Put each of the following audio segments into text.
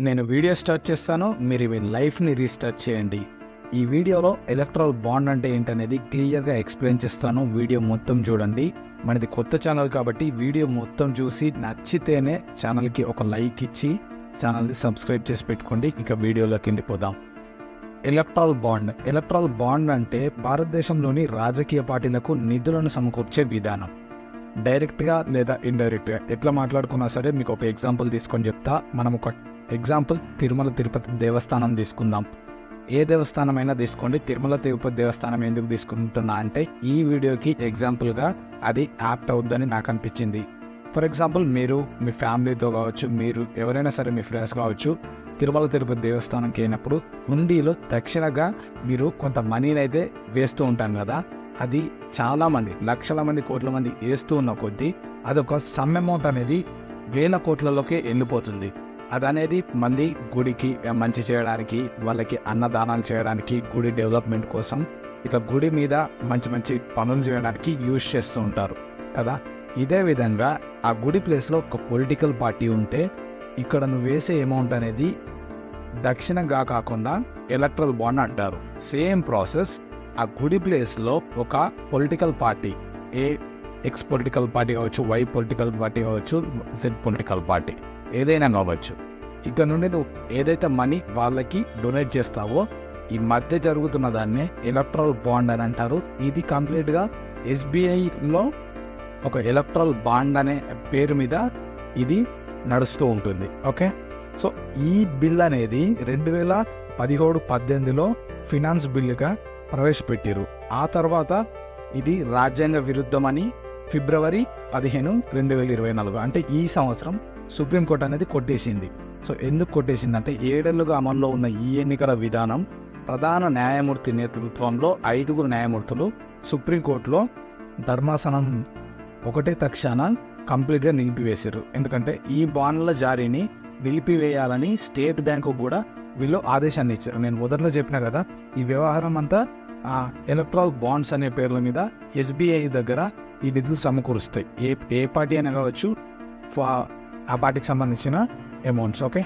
నేను video start చేస్తాను, మీరు మీ లైఫ్ని రీస్టార్ట్ చేయండి. ఈ వీడియోలో ఎలక్ట్రల్ బాండ్ అంటే ఏంటనేది క్లియర్గా ఎక్స్ప్లెయిన్ చేస్తాను. వీడియో మొత్తం చూడండి. మనది కొత్త ఛానల్ కాబట్టి వీడియో మొత్తం చూసి నచ్చితేనే ఛానల్కి ఒక లైక్ ఇచ్చి ఛానల్ని సబ్స్క్రైబ్ చేసి పెట్టుకోండి. ఇక వీడియోలోకి వెళ్ళిపోదాం. ఎలక్ట్రల్ బాండ్ అంటే భారతదేశంలోని రాజకీయ పార్టీలకు నిధులను సమకూర్చే విధానం. డైరెక్ట్గా లేదా ఇండైరెక్ట్గా ఎట్లా మాట్లాడుకున్నా సరే మీకు ఒక ఎగ్జాంపుల్ తీసుకొని చెప్తా. మనం ఒక ఎగ్జాంపుల్ తిరుమల తిరుపతి దేవస్థానం తీసుకుందాం. ఏ దేవస్థానం అయినా తీసుకోండి. తిరుమల తిరుపతి దేవస్థానం ఎందుకు తీసుకుంటున్నా అంటే ఈ వీడియోకి ఎగ్జాంపుల్గా అది యాప్ట్ అవుద్దని నాకు అనిపించింది. ఫర్ ఎగ్జాంపుల్ మీరు మీ ఫ్యామిలీతో కావచ్చు, మీరు ఎవరైనా సరే మీ ఫ్రెండ్స్ కావచ్చు, తిరుమల తిరుపతి దేవస్థానంకి అయినప్పుడు హుండీలో దక్షిణగా మీరు కొంత మనీని అయితే వేస్తూ ఉంటాం కదా. అది చాలామంది లక్షల మంది కోట్ల మంది వేస్తూ ఉన్న కొద్దీ అదొక సమ్ అమౌంట్ అనేది వేల కోట్లలోకే వెళ్ళిపోతుంది. అదనేది మళ్ళీ గుడికి మంచి చేయడానికి, వాళ్ళకి అన్నదానాలు చేయడానికి, గుడి డెవలప్మెంట్ కోసం, ఇక గుడి మీద మంచి మంచి పనులు చేయడానికి యూజ్ చేస్తూ ఉంటారు కదా. ఇదే విధంగా ఆ గుడి ప్లేస్లో ఒక పొలిటికల్ పార్టీ ఉంటే ఇక్కడ నువ్వు వేసే అమౌంట్ అనేది దక్షిణంగా కాకుండా ఎలక్ట్రల్ బాండ్ అంటారు. సేమ్ ప్రాసెస్ ఆ గుడి ప్లేస్లో ఒక political party, X political party కావచ్చు, వై పొలిటికల్ పార్టీ కావచ్చు, జెడ్ పొలిటికల్ పార్టీ ఏదైనా కావచ్చు, ఇక్కడ నుండి నువ్వు ఏదైతే మనీ వాళ్ళకి డొనేట్ చేస్తావో ఈ మధ్య జరుగుతున్న దాన్నే ఎలక్ట్రల్ బాండ్ అని అంటారు. ఇది కంప్లీట్గా ఎస్బీఐలో ఒక ఎలక్ట్రల్ బాండ్ అనే పేరు మీద ఇది నడుస్తూ ఉంటుంది. ఓకే, సో ఈ బిల్ అనేది 2017-18లో ఫినాన్స్ బిల్లుగా ప్రవేశపెట్టారు. ఆ తర్వాత ఇది రాజ్యాంగ విరుద్ధమని ఫిబ్రవరి 15, 2024 అంటే ఈ సంవత్సరం సుప్రీంకోర్టు అనేది కొట్టేసింది. సో ఎందుకు కొట్టేసిందంటే 7 ఏళ్లుగా అమల్లో ఉన్న ఈ ఎన్నికల విధానం ప్రధాన న్యాయమూర్తి నేతృత్వంలో 5 న్యాయమూర్తులు సుప్రీంకోర్టులో ధర్మాసనం ఒకటే తక్షణ కంప్లీట్గా నిలిపివేశారు. ఎందుకంటే ఈ బాండ్ల జారీని నిలిపివేయాలని స్టేట్ బ్యాంకు కూడా వీళ్ళు ఆదేశాన్ని ఇచ్చారు. నేను మొదట్లో చెప్పిన కదా, ఈ వ్యవహారం అంతా ఎలక్ట్రల్ బాండ్స్ అనే పేర్ల మీద ఎస్బీఐ దగ్గర ఈ నిధులు సమకూరుస్తాయి. ఏ పార్టీ అయినా కావచ్చు, ఆ పార్టీకి సంబంధించిన అమౌంట్స్. ఓకే,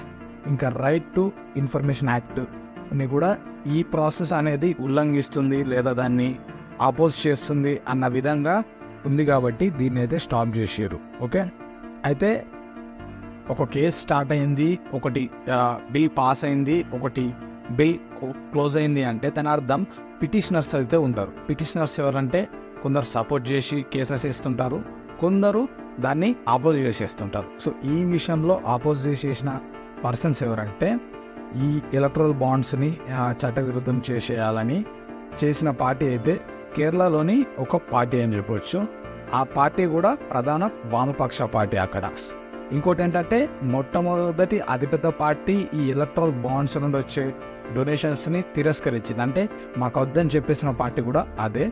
ఇంకా రైట్ టు ఇన్ఫర్మేషన్ యాక్ట్ ని కూడా ఈ ప్రాసెస్ అనేది ఉల్లంఘిస్తుంది లేదా దాన్ని ఆపోజ్ చేస్తుంది అన్న విధంగా ఉంది కాబట్టి దీన్ని అయితే స్టాప్ చేసారు. ఓకే, అయితే ఒక కేసు స్టార్ట్ అయింది, ఒకటి బిల్ పాస్ అయింది, ఒకటి బిల్ క్లోజ్ అయింది అంటే దాని అర్థం పిటిషనర్స్ అయితే ఉంటారు. పిటిషనర్స్ ఎవరంటే కొందరు సపోర్ట్ చేసి కేసెస్ వేస్తుంటారు, కొందరు దాన్ని ఆపోజ్ చేసేస్తుంటారు. సో ఈ విషయంలో ఆపోజ్ చేసేసిన పర్సన్స్ ఎవరంటే ఈ ఎలక్ట్రల్ బాండ్స్ని చట్టవిరుద్ధం చేసేయాలని చేసిన పార్టీ అయితే కేరళలోని ఒక పార్టీ అని చెప్పవచ్చు. ఆ పార్టీ కూడా ప్రధాన వామపక్ష పార్టీ అక్కడ. ఇంకోటి ఏంటంటే మొట్టమొదటి అతిపెద్ద పార్టీ ఈ ఎలక్ట్రల్ బాండ్స్ నుండి వచ్చే డొనేషన్స్ని తిరస్కరించింది. అంటే మాకు వద్దని చెప్పేసిన పార్టీ కూడా అదే.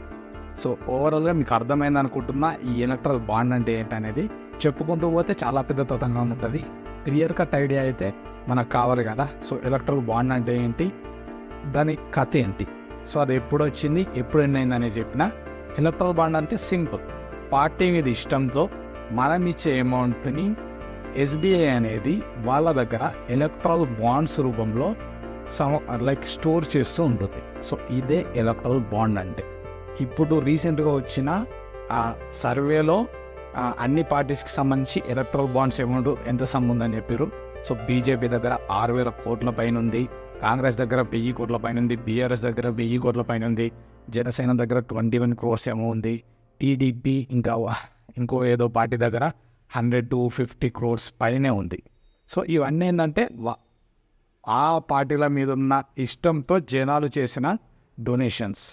సో ఓవరాల్గా మీకు అర్థమైంది అనుకుంటున్నా ఈ ఎలక్ట్రల్ బాండ్ అంటే ఏంటనేది. చెప్పుకుంటూ పోతే చాలా పెద్ద తతంగా ఉంటుంది. క్లియర్ కట్ ఐడియా అయితే మనకు కావాలి కదా. సో ఎలక్ట్రల్ బాండ్ అంటే ఏంటి, దాని కథ ఏంటి, సో అది ఎప్పుడు వచ్చింది, ఎప్పుడు ఎన్నైంది అనేది చెప్పిన. ఎలక్ట్రల్ బాండ్ అంటే సింపుల్, పార్టీ మీద ఇష్టంతో మనం ఇచ్చే అమౌంట్ని ఎస్బీఐ అనేది వాళ్ళ దగ్గర ఎలక్ట్రల్ బాండ్స్ రూపంలో స్టోర్ చేస్తూ ఉంటుంది. సో ఇదే ఎలక్ట్రల్ బాండ్ అంటే. ఇప్పుడు రీసెంట్గా వచ్చిన సర్వేలో అన్ని పార్టీస్కి సంబంధించి ఎలక్ట్రల్ బాండ్స్ అమౌంట్ ఎంత సమ్ ఉందని చెప్పారు. సో బీజేపీ దగ్గర 6,000 కోట్ల పైన ఉంది, కాంగ్రెస్ దగ్గర 1000 కోట్ల పైన ఉంది, బీఆర్ఎస్ దగ్గర 1000 కోట్ల పైన ఉంది, జనసేన దగ్గర 21 crores ఏమో ఉంది, టీడీపీ ఇంకో ఏదో పార్టీ దగ్గర 100-50 crores పైనే ఉంది. సో ఇవన్నీ ఏంటంటే ఆ పార్టీల మీద ఉన్న ఇష్టంతో జనాలు చేసిన డొనేషన్స్.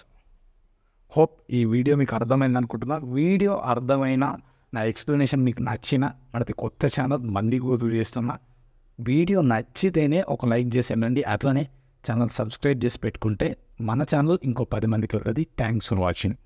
హోప్ ఈ వీడియో మీకు అర్థమైంది అనుకుంటున్నా. వీడియో అర్థమైన నా ఎక్స్ప్లెనేషన్ మీకు నచ్చిన, మనకి కొత్త ఛానల్ మళ్ళీ గుర్తు చేస్తున్నా, వీడియో నచ్చితేనే ఒక లైక్ చేసి వెళ్ళండి. అట్లనే ఛానల్ సబ్స్క్రైబ్ చేసి పెట్టుకుంటే మన ఛానల్ ఇంకో 10 మందికి వెళ్తుంది. Thanks for watching.